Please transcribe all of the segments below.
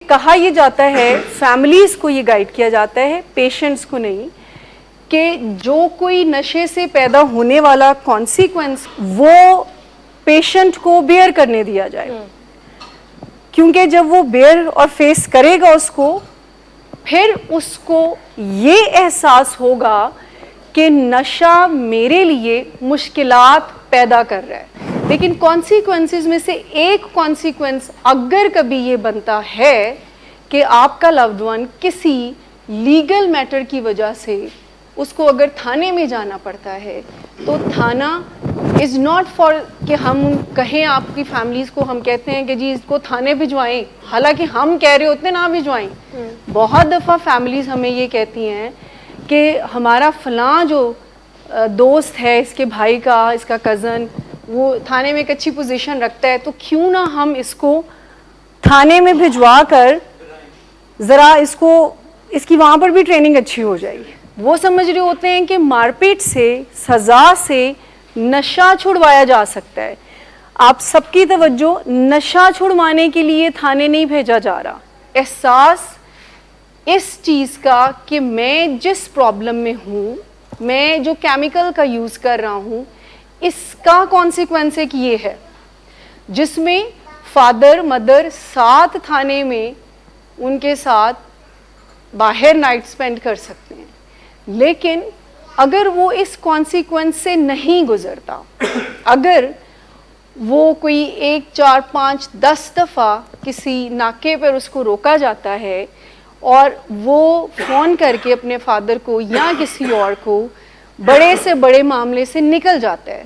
کہا یہ جاتا ہے, فیملیز کو یہ گائیڈ کیا جاتا ہے, پیشنٹس کو نہیں, کہ جو کوئی نشے سے پیدا ہونے والا کانسیکوینس وہ پیشنٹ کو بیئر کرنے دیا جائے, کیونکہ جب وہ بیئر اور فیس کرے گا اس کو, پھر اس کو یہ احساس ہوگا کہ نشہ میرے لیے مشکلات پیدا کر رہا ہے. لیکن کانسیکوینسز میں سے ایک کانسیکوینس اگر کبھی یہ بنتا ہے کہ آپ کا لوڈ ون کسی لیگل میٹر کی وجہ سے اس کو اگر تھانے میں جانا پڑتا ہے, تو تھانہ از ناٹ فار کہ ہم کہیں آپ کی فیملیز کو ہم کہتے ہیں کہ جی اس کو تھانے بھجوائیں, حالانکہ ہم کہہ رہے ہوتے ہیں نہ بھجوائیں. بہت دفعہ فیملیز ہمیں یہ کہتی ہیں کہ ہمارا فلاں جو دوست ہے, اس کے بھائی کا, اس کا کزن, وہ تھانے میں ایک اچھی پوزیشن رکھتا ہے, تو کیوں نہ ہم اس کو تھانے میں بھجوا کر ذرا اس کی وہاں پر بھی ٹریننگ اچھی ہو جائے گی. وہ سمجھ رہے ہوتے ہیں کہ مار پیٹ سے, سزا سے نشہ چھڑوایا جا سکتا ہے. آپ سب کی توجہ, نشہ چھڑوانے کے لیے تھانے نہیں بھیجا جا رہا. احساس اس چیز کا کہ میں جس پرابلم میں ہوں, میں جو کیمیکل کا یوز کر رہا ہوں, اس کا کانسیکوینس ایک یہ ہے, جس میں فادر مدر ساتھ تھانے میں ان کے ساتھ باہر نائٹ سپینڈ کر سکتے ہیں. لیکن اگر وہ اس کانسیکوینس سے نہیں گزرتا, اگر وہ کوئی 1 4 5 10 دفعہ کسی ناکے پر اس کو روکا جاتا ہے اور وہ فون کر کے اپنے فادر کو یا کسی اور کو بڑے سے بڑے معاملے سے نکل جاتا ہے,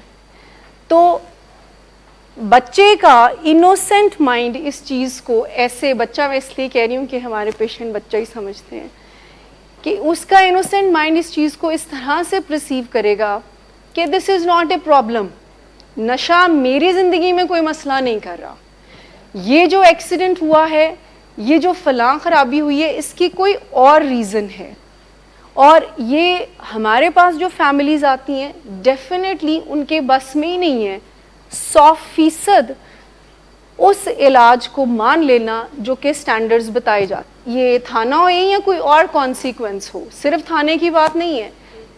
تو بچے کا انوسینٹ مائنڈ اس چیز کو ایسے, بچہ میں اس لیے کہہ رہی ہوں کہ ہمارے پیشنٹ بچہ ہی سمجھتے ہیں, کہ اس کا انوسینٹ مائنڈ اس چیز کو اس طرح سے پرسیو کرے گا کہ دس از ناٹ اے پرابلم, نشہ میری زندگی میں کوئی مسئلہ نہیں کر رہا, یہ جو ایکسیڈنٹ ہوا ہے, یہ جو فلاں خرابی ہوئی ہے, اس کی کوئی اور ریزن ہے. اور یہ ہمارے پاس جو فیملیز آتی ہیں, ڈیفینیٹلی ان کے بس میں ہی نہیں ہے 100% اس علاج کو مان لینا جو کہ سٹینڈرڈز بتائے جاتے. یہ تھانہ ہو یا کوئی اور کانسیکوینس ہو, صرف تھانے کی بات نہیں ہے,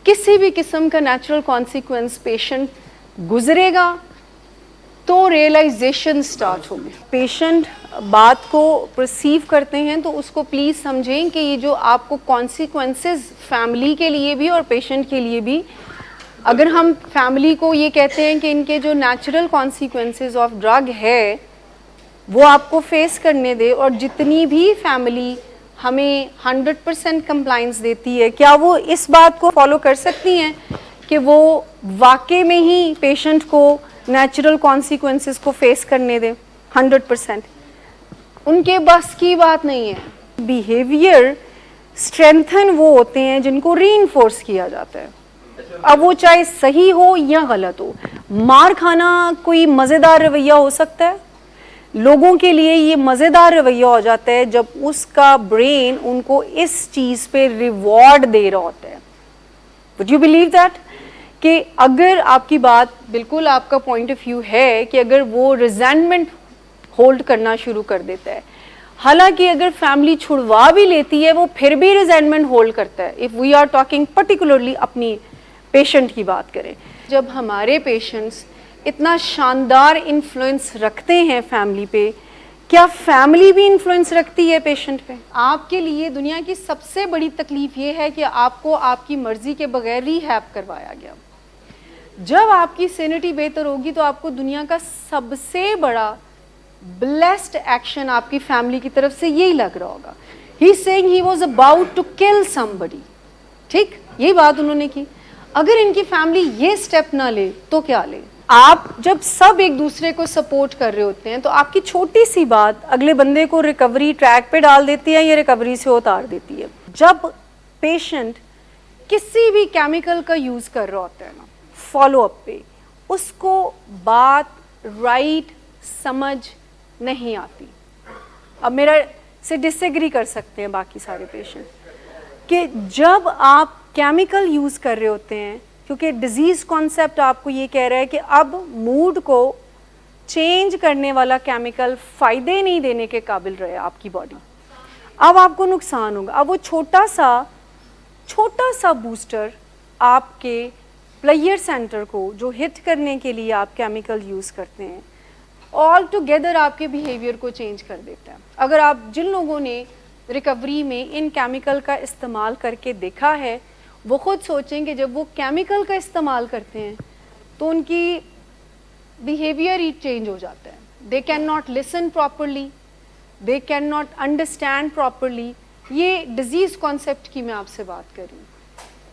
کسی بھی قسم کا نیچرل کانسیکوینس پیشنٹ گزرے گا تو ریئلائزیشن سٹارٹ ہوگی. پیشنٹ بات کو پرسیو کرتے ہیں تو اس کو پلیز سمجھیں کہ یہ جو آپ کو کانسیکوینسز فیملی کے لیے بھی اور پیشنٹ کے لیے بھی, اگر ہم فیملی کو یہ کہتے ہیں کہ ان کے جو نیچرل کانسیکوینسز آف ڈرگ ہے وہ آپ کو فیس کرنے دے, اور جتنی بھی فیملی ہمیں 100% کمپلائنس دیتی ہے, کیا وہ اس بات کو فالو کر سکتی ہیں کہ وہ واقع میں ہی پیشنٹ کو نیچرل کانسیکوینسز کو فیس کرنے دیں 100%؟ ان کے بس کی بات نہیں ہے. بیہیویئر اسٹرینتھن وہ ہوتے ہیں جن کو ری انفورس کیا جاتا ہے, اب وہ چاہے صحیح ہو یا غلط ہو. مار کھانا کوئی مزیدار رویہ ہو سکتا ہے, لوگوں کے لیے یہ مزیدار رویہ ہو جاتا ہے جب اس کا برین ان کو اس چیز پہ ریوارڈ دے رہا ہوتا ہے. وڈ یو بلیو دیٹ کہ اگر آپ کی بات بالکل آپ کا پوائنٹ آف ویو ہے کہ اگر وہ ریزینٹمنٹ ہولڈ کرنا شروع کر دیتا ہے, حالانکہ اگر فیملی چھڑوا بھی لیتی ہے وہ پھر بھی ریزینٹمنٹ ہولڈ کرتا ہے. If we are talking particularly اپنی پیشنٹ کی بات کریں, جب ہمارے پیشنٹس اتنا شاندار انفلوئنس رکھتے ہیں فیملی پہ, کیا فیملی بھی انفلوئنس رکھتی ہے پیشنٹ پہ؟ آپ کے لیے دنیا کی سب سے بڑی تکلیف یہ ہے کہ آپ کو آپ کی مرضی کے بغیر ریہیب کروایا گیا. جب آپ کی سینٹی بہتر ہوگی تو آپ کو دنیا کا سب سے بڑا بلیسڈ ایکشن آپ کی فیملی کی طرف سے یہی لگ رہا ہوگا. He seeing he was about to kill somebody, ٹھیک, یہی بات انہوں نے کی. اگر ان کی فیملی یہ سٹیپ نہ لے تو کیا لے؟ آپ جب سب ایک دوسرے کو سپورٹ کر رہے ہوتے ہیں تو آپ کی چھوٹی سی بات اگلے بندے کو ریکوری ٹریک پہ ڈال دیتی ہے یا ریکوری سے اتار دیتی ہے. جب پیشنٹ کسی بھی کیمیکل کا یوز کر رہا ہوتا ہے نا, فالو اپ پہ اس کو بات رائٹ سمجھ نہیں آتی. اب میرا سے ڈس ایگری کر سکتے ہیں باقی سارے پیشنٹ کہ جب آپ کیمیکل یوز کر رہے ہوتے ہیں, کیونکہ ڈیزیز کانسیپٹ آپ کو یہ کہہ رہا ہے کہ اب موڈ کو چینج کرنے والا کیمیکل فائدے نہیں دینے کے قابل رہے آپ کی باڈی, اب آپ کو نقصان ہوگا. اب وہ چھوٹا سا بوسٹر آپ کے پلیئر سینٹر کو جو ہٹ کرنے کے لیے آپ کیمیکل یوز کرتے ہیں آل ٹوگیدر آپ کے بیہیویئر کو چینج کر دیتا ہے. اگر آپ جن لوگوں نے ریکوری میں ان کیمیکل کا استعمال کر کے دیکھا ہے وہ خود سوچیں کہ جب وہ کیمیکل کا استعمال کرتے ہیں تو ان کی بیہیویئر ہی چینج ہو جاتا ہے. They can not listen properly, they can not understand properly. یہ ڈیزیز کانسیپٹ کی میں آپ سے بات کر رہی ہوں.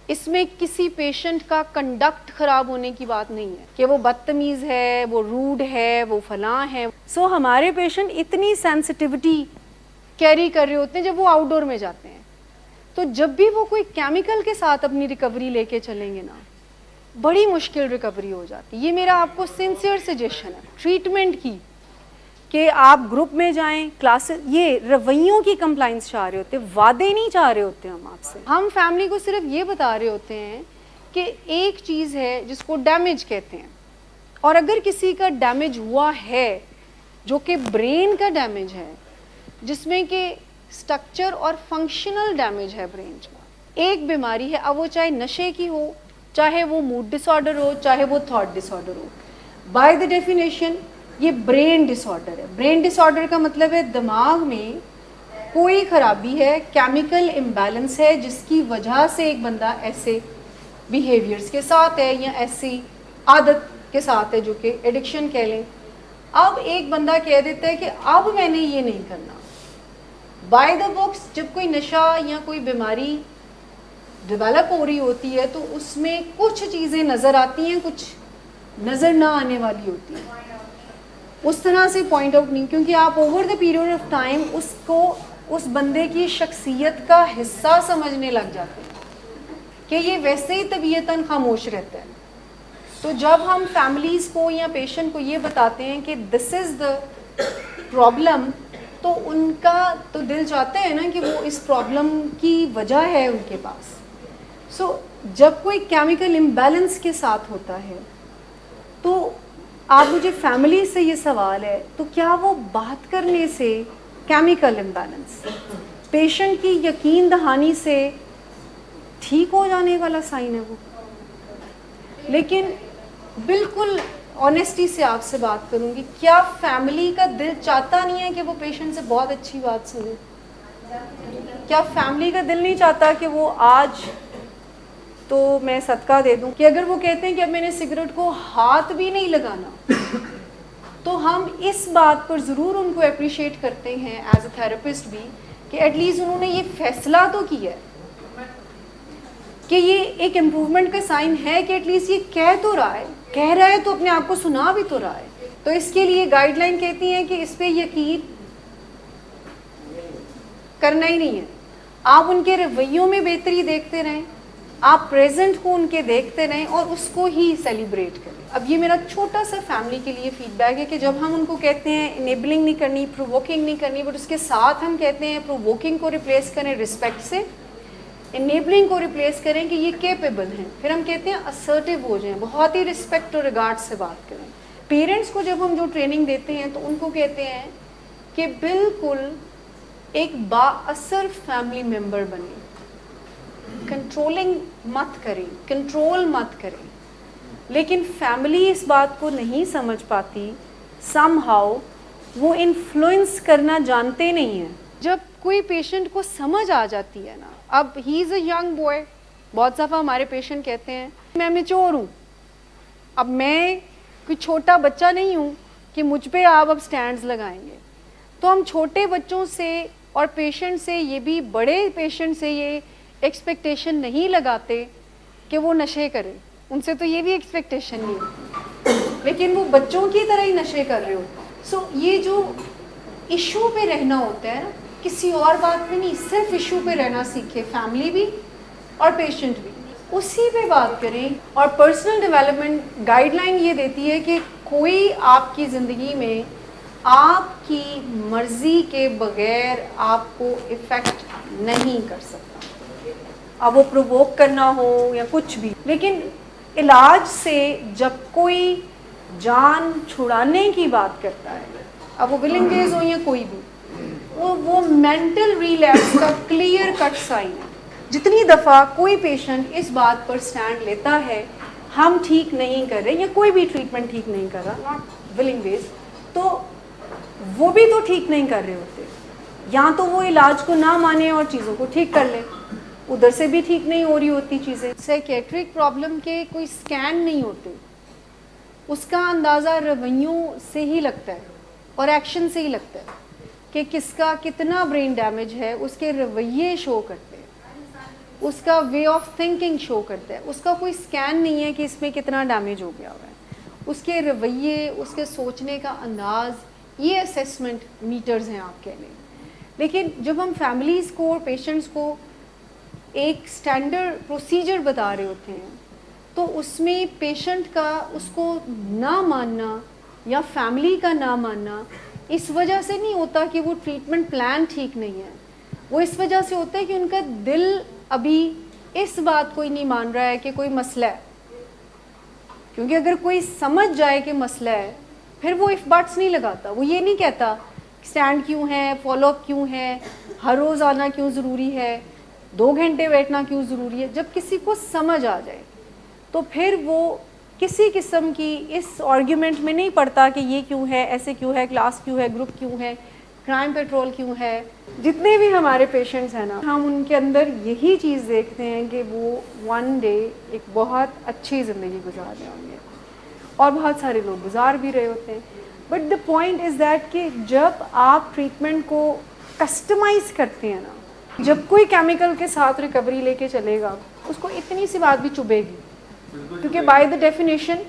اس میں کسی پیشنٹ کا کنڈکٹ خراب ہونے کی بات نہیں ہے کہ وہ بدتمیز ہے, وہ روڈ ہے, وہ فلاں ہے. سو ہمارے پیشنٹ اتنی سینسٹیوٹی کیری کر رہے ہوتے ہیں جب وہ آؤٹ ڈور میں جاتے ہیں, تو جب بھی وہ کوئی کیمیکل کے ساتھ اپنی ریکوری لے کے چلیں گے نا, بڑی مشکل ریکوری ہو جاتی. یہ میرا آپ کو سنسیئر سجیشن ہے ٹریٹمنٹ کی کہ آپ گروپ میں جائیں, کلاسز. یہ رویوں کی کمپلائنس چاہ رہے ہوتے ہیں, وعدے نہیں چاہ رہے ہوتے ہم آپ سے. ہم فیملی کو صرف یہ بتا رہے ہوتے ہیں کہ ایک چیز ہے جس کو ڈیمیج کہتے ہیں, اور اگر کسی کا ڈیمیج ہوا ہے جو کہ برین کا ڈیمیج ہے, جس میں کہ اسٹرکچر اور فنکشنل ڈیمیج ہے برین کا, ایک بیماری ہے, اب وہ چاہے نشے کی ہو, چاہے وہ موڈ ڈس آرڈر ہو, چاہے وہ تھاٹ ڈس آرڈر ہو, بائی دا ڈیفینیشن یہ برین ڈس آرڈر ہے. برین ڈس آرڈر کا مطلب ہے دماغ میں کوئی خرابی ہے, کیمیکل امبیلنس ہے, جس کی وجہ سے ایک بندہ ایسے بیہیویئرس کے ساتھ ہے یا ایسی عادت کے ساتھ ہے جو کہ ایڈکشن کہہ لیں. اب ایک بندہ کہہ دیتا ہے کہ اب میں نے یہ نہیں کرنا. بائی دا بکس جب کوئی نشہ یا کوئی بیماری ڈیولپ ہو رہی ہوتی ہے تو اس میں کچھ چیزیں نظر آتی ہیں, کچھ نظر نہ آنے والی ہوتی ہیں. اس طرح سے پوائنٹ آؤٹ نہیں, کیونکہ آپ over the period of time اس کو اس بندے کی شخصیت کا حصہ سمجھنے لگ جاتے ہیں کہ یہ ویسے ہی طبیعتاً خاموش رہتا ہے. تو جب ہم فیملیز کو یا پیشنٹ کو یہ بتاتے ہیں کہ دس از دا پرابلم, تو ان کا تو دل چاہتا ہے نا کہ وہ اس پرابلم کی وجہ ہے ان کے پاس. سو جب کوئی کیمیکل امبیلنس کے ساتھ ہوتا ہے تو آپ مجھے فیملی سے یہ سوال ہے, تو کیا وہ بات کرنے سے کیمیکل امبیلنس پیشنٹ کی یقین دہانی سے ٹھیک ہو جانے والا سائن ہے وہ؟ لیکن بالکل آنیسٹی سے آپ سے بات کروں گی, کیا فیملی کا دل چاہتا نہیں ہے کہ وہ پیشنٹ سے بہت اچھی بات سنے؟ کیا فیملی کا دل نہیں چاہتا کہ وہ آج تو میں صدقہ دے دوں کہ اگر وہ کہتے ہیں کہ اب میں نے سگریٹ کو ہاتھ بھی نہیں لگانا, تو ہم اس بات پر ضرور ان کو اپریشیٹ کرتے ہیں ایز اے تھراپسٹ بھی کہ ایٹ لیسٹ انہوں نے یہ فیصلہ تو کیا ہے کہ یہ ایک امپروومنٹ کا سائن ہے کہ ایٹ لیسٹ یہ کہہ رہا ہے تو اپنے آپ کو سنا بھی تو رہا ہے. تو اس کے لیے گائیڈ لائن کہتی ہیں کہ اس پہ یقین کرنا ہی نہیں ہے. آپ ان کے رویوں میں بہتری دیکھتے رہیں, آپ پریزنٹ کو ان کے دیکھتے رہیں اور اس کو ہی سیلیبریٹ کریں. اب یہ میرا چھوٹا سا فیملی کے لیے فیڈ بیک ہے کہ جب ہم ان کو کہتے ہیں انیبلنگ نہیں کرنی, پرووکنگ نہیں کرنی, بٹ اس کے ساتھ ہم کہتے ہیں پرووکنگ کو ریپلیس کریں رسپیکٹ سے, انیبلنگ کو ریپلیس کریں کہ یہ کیپیبل ہیں, پھر ہم کہتے ہیں اسرٹیو ہو جائیں, بہت ہی رسپیکٹ اور ریگارڈ سے بات کریں. پیرنٹس کو جب ہم جو ٹریننگ دیتے ہیں تو ان کو کہتے ہیں کہ بالکل ایک با اثر فیملی ممبر بنیں, کنٹرولنگ مت کریں, کنٹرول مت کریں. لیکن فیملی اس بات کو نہیں سمجھ پاتی, سم ہاؤ وہ انفلوئنس کرنا جانتے نہیں ہیں. جب کوئی پیشنٹ کو سمجھ آ جاتی ہے نا, اب ہی از اے ینگ بوائے, بہت دفعہ ہمارے پیشنٹ کہتے ہیں میں میچور ہوں, اب میں کوئی چھوٹا بچہ نہیں ہوں کہ مجھ پہ آپ اب سٹینڈز لگائیں گے. تو ہم چھوٹے بچوں سے اور پیشنٹ سے, یہ بھی بڑے پیشنٹ سے یہ ایکسپیکٹیشن نہیں لگاتے کہ وہ نشے کریں, ان سے تو یہ بھی ایکسپیکٹیشن نہیں ہوتی, لیکن وہ بچوں کی طرح ہی نشے کر رہے ہوتے. سو یہ جو ایشو پہ رہنا ہوتا ہے نا, کسی اور بات پہ نہیں, صرف ایشو پہ رہنا سیکھے فیملی بھی اور پیشنٹ بھی, اسی پہ بات کریں. اور پرسنل ڈیولپمنٹ گائیڈ لائن یہ دیتی ہے کہ کوئی آپ کی زندگی میں آپ کی مرضی کے بغیر آپ کو افیکٹ نہیں کر سکتا, اب وہ پرووک کرنا ہو یا کچھ بھی. لیکن علاج سے جب کوئی جان چھڑانے کی بات کرتا ہے, اب وہ ولنگ کیس ہو یا کوئی بھی, وہ مینٹل ریلیپس کا کلیئر کٹ سائن ہے. جتنی دفعہ کوئی پیشنٹ اس بات پر سٹینڈ لیتا ہے ہم ٹھیک نہیں کر رہے یا کوئی بھی ٹریٹمنٹ ٹھیک نہیں کر رہا, ناٹ ولنگ ویز, تو وہ بھی تو ٹھیک نہیں کر رہے ہوتے. یا تو وہ علاج کو نہ مانے اور چیزوں کو ٹھیک کر لیں, ادھر سے بھی ٹھیک نہیں ہو رہی ہوتی چیزیں. سائکیٹرک پرابلم کے کوئی سکین نہیں ہوتے, اس کا اندازہ رویوں سے ہی لگتا ہے اور ایکشن سے ہی لگتا ہے کہ کس کا کتنا برین ڈیمیج ہے. اس کے رویے شو کرتے ہیں, اس کا وے آف تھنکنگ شو کرتا ہے. اس کا کوئی سکین نہیں ہے کہ اس میں کتنا ڈیمیج ہو گیا ہوا ہے. اس کے رویے, اس کے سوچنے کا انداز, یہ اسیسمنٹ میٹرز ہیں آپ کہہ لیں. لیکن جب ہم فیملیز کو اور پیشنٹس کو ایک سٹینڈرڈ پروسیجر بتا رہے ہوتے ہیں تو اس میں پیشنٹ کا اس کو نہ ماننا یا فیملی کا نہ ماننا اس وجہ سے نہیں ہوتا کہ وہ ٹریٹمنٹ پلان ٹھیک نہیں ہے. وہ اس وجہ سے ہوتا ہے کہ ان کا دل ابھی اس بات کو ہی نہیں مان رہا ہے کہ کوئی مسئلہ ہے. کیونکہ اگر کوئی سمجھ جائے کہ مسئلہ ہے پھر وہ اف بٹس نہیں لگاتا. وہ یہ نہیں کہتا اسٹینڈ کیوں ہے, فالو اپ کیوں ہے, ہر روز آنا کیوں ضروری ہے, 2 گھنٹے بیٹھنا کیوں ضروری ہے. جب کسی کو سمجھ آ جائے تو پھر وہ کسی قسم کی اس آرگیومنٹ میں نہیں پڑتا کہ یہ کیوں ہے, ایسے کیوں ہے, کلاس کیوں ہے, گروپ کیوں ہے, کرائم پیٹرول کیوں ہے. جتنے بھی ہمارے پیشنٹس ہیں نا, ہم ان کے اندر یہی چیز دیکھتے ہیں کہ وہ ون ڈے ایک بہت اچھی زندگی گزار رہے ہوں گے اور بہت سارے لوگ گزار بھی رہے ہوتے ہیں. But the point is that کہ جب آپ ٹریٹمنٹ کو کسٹمائز کرتے ہیں نا, جب کوئی کیمیکل کے ساتھ ریکوری لے کے چلے گا اس کو اتنی سی بات بھی چبھے گی, کیونکہ بائی دا ڈیفینیشن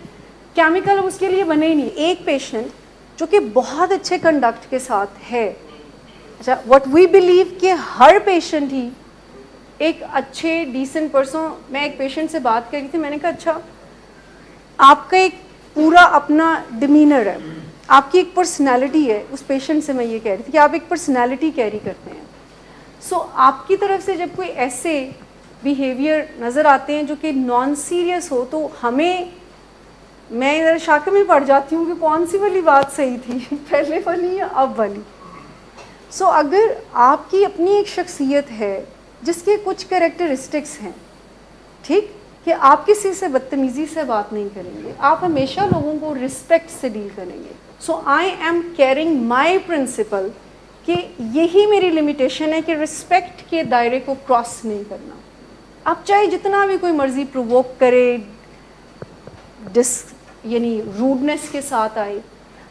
کیمیکل اس کے لیے بنے ہی نہیں. ایک پیشنٹ جو کہ بہت اچھے کنڈکٹ کے ساتھ ہے, اچھا واٹ وی بلیو کہ ہر پیشنٹ ہی ایک اچھے ڈیسنٹ پرسن. میں ایک پیشنٹ سے بات کر رہی تھی, میں نے کہا اچھا آپ کا ایک پورا اپنا ڈیمینر ہے, آپ کی ایک پرسنالٹی ہے. اس پیشنٹ سے میں یہ کہہ رہی تھی کہ آپ ایک پرسنالٹی کیری کرتے ہیں. سو آپ کی طرف سے جب کوئی ایسے بیہیویئر نظر آتے ہیں جو کہ نان سیریس ہو تو ہمیں, میں ادھر شاک میں پڑ جاتی ہوں کہ کون سی والی بات صحیح تھی, پہلے والی یا اب والی. سو اگر آپ کی اپنی ایک شخصیت ہے جس کے کچھ کریکٹرسٹکس ہیں, ٹھیک, کہ آپ کسی سے بدتمیزی سے بات نہیں کریں گے, آپ ہمیشہ لوگوں کو رسپیکٹ سے ڈیل کریں گے. So I am caring my principle کہ یہی میری لمیٹیشن ہے کہ رسپیکٹ کے دائرے کو کراس نہیں کرنا. آپ چاہے جتنا بھی کوئی مرضی پرووک کرے, یعنی روڈنس کے ساتھ آئے.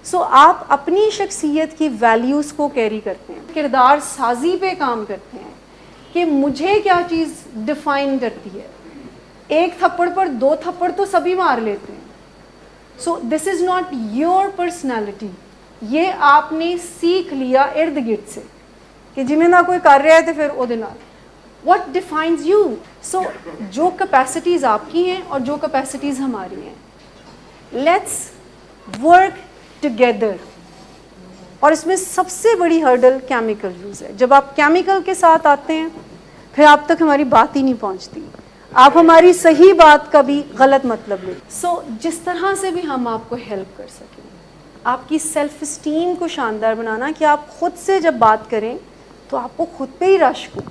سو آپ اپنی شخصیت کی ویلیوز کو کیری کرتے ہیں, کردار سازی پہ کام کرتے ہیں کہ مجھے کیا چیز ڈیفائن کرتی ہے. ایک تھپڑ پر 2 تھپڑ تو سبھی مار لیتے ہیں. سو دس از ناٹ یور پرسنالٹی. یہ آپ نے سیکھ لیا ارد گرد سے کہ جی میں نہ کوئی کر رہا ہے تو پھر وہ دن واٹ ڈیفائنز یو. سو جو کیپیسٹیز آپ کی ہیں اور جو کیپیسٹیز ہماری ہیں, لیٹس ورک ٹوگیدر. اور اس میں سب سے بڑی ہرڈل کیمیکل یوز ہے. جب آپ کیمیکل کے ساتھ آتے ہیں پھر آپ تک ہماری بات ہی نہیں پہنچتی, آپ ہماری صحیح بات کا بھی غلط مطلب لیں. سو جس طرح سے بھی ہم آپ کو ہیلپ کر سکیں, آپ کی سیلف اسٹیم کو شاندار بنانا کہ آپ خود سے جب بات کریں تو آپ کو خود پہ ہی رشک ہو,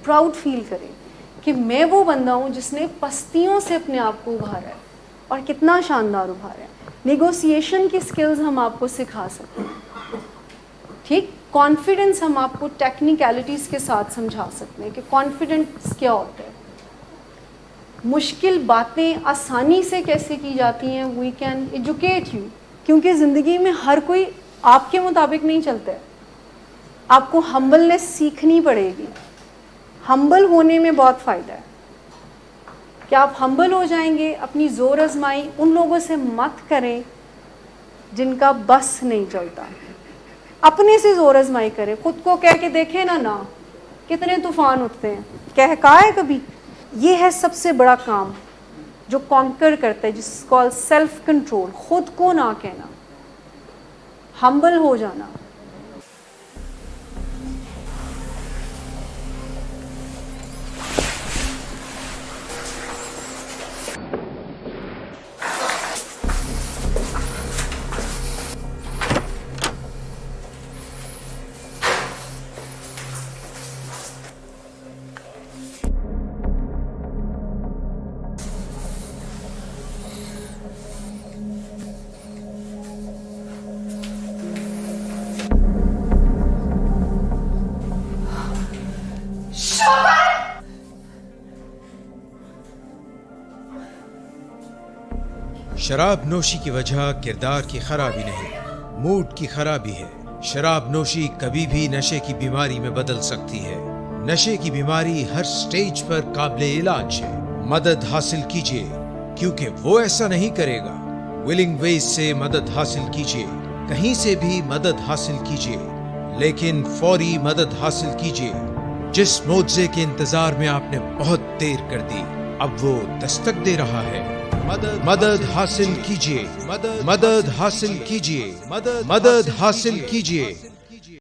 پراؤڈ فیل کریں کہ میں وہ بندہ ہوں جس نے پستیوں سے اپنے آپ کو ابھارا ہے اور کتنا شاندار ابھارا ہے. نیگوسیشن کی سکلز ہم آپ کو سکھا سکتے ہیں, ٹھیک, کانفیڈنس ہم آپ کو ٹیکنیکلٹیز کے ساتھ سمجھا سکتے ہیں کہ کانفیڈنس کیا ہوتا ہے, مشکل باتیں آسانی سے کیسے کی جاتی ہیں. وی کین ایجوکیٹ یو, کیونکہ زندگی میں ہر کوئی آپ کے مطابق نہیں چلتا ہے. آپ کو ہمبلنس سیکھنی پڑے گی. ہمبل ہونے میں بہت فائدہ ہے کہ آپ ہمبل ہو جائیں گے. اپنی زور آزمائی ان لوگوں سے مت کریں جن کا بس نہیں چلتا, اپنے سے زور آزمائی کریں. خود کو کہہ کے دیکھیں نا کتنے طوفان اٹھتے ہیں, کہا ہے کبھی. یہ ہے سب سے بڑا کام جو کانکر کرتا ہے, جس کو سیلف کنٹرول, خود کو نہ کہنا, ہمبل ہو جانا. شراب نوشی کی وجہ کردار کی خرابی نہیں، موڈ کی خرابی ہے۔ شراب نوشی کبھی بھی نشے کی بیماری میں بدل سکتی ہے۔ نشے کی بیماری ہر سٹیج پر قابل علاج ہے۔ مدد حاصل کیجیے، کیونکہ وہ ایسا نہیں کرے گا۔ ولنگ ویز سے مدد حاصل کیجیے، کہیں سے بھی مدد حاصل کیجیے، لیکن فوری مدد حاصل کیجیے۔ جس معجزے کے انتظار میں آپ نے بہت دیر کر دی، اب وہ دستک دے رہا ہے۔ مدد حاصل کیجیے، مدد حاصل کیجیے، مدد حاصل کیجیے۔